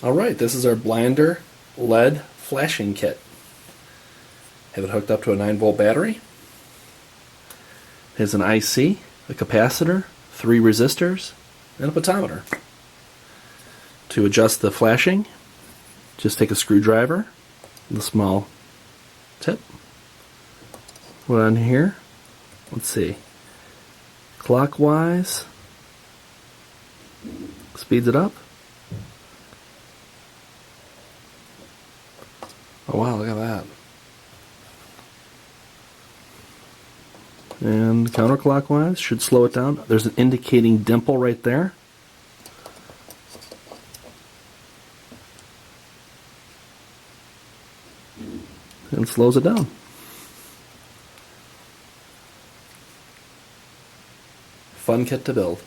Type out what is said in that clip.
Alright, this is our blinder LED flashing kit. Have it hooked up to a 9-volt battery. It has an IC, a capacitor, 3 resistors, and a potentiometer. To adjust the flashing, just take a screwdriver with a small tip. Put it on here. Let's see. Clockwise. Speeds it up. Oh wow, look at that. And counterclockwise should slow it down. There's an indicating dimple right there. And slows it down. Fun kit to build.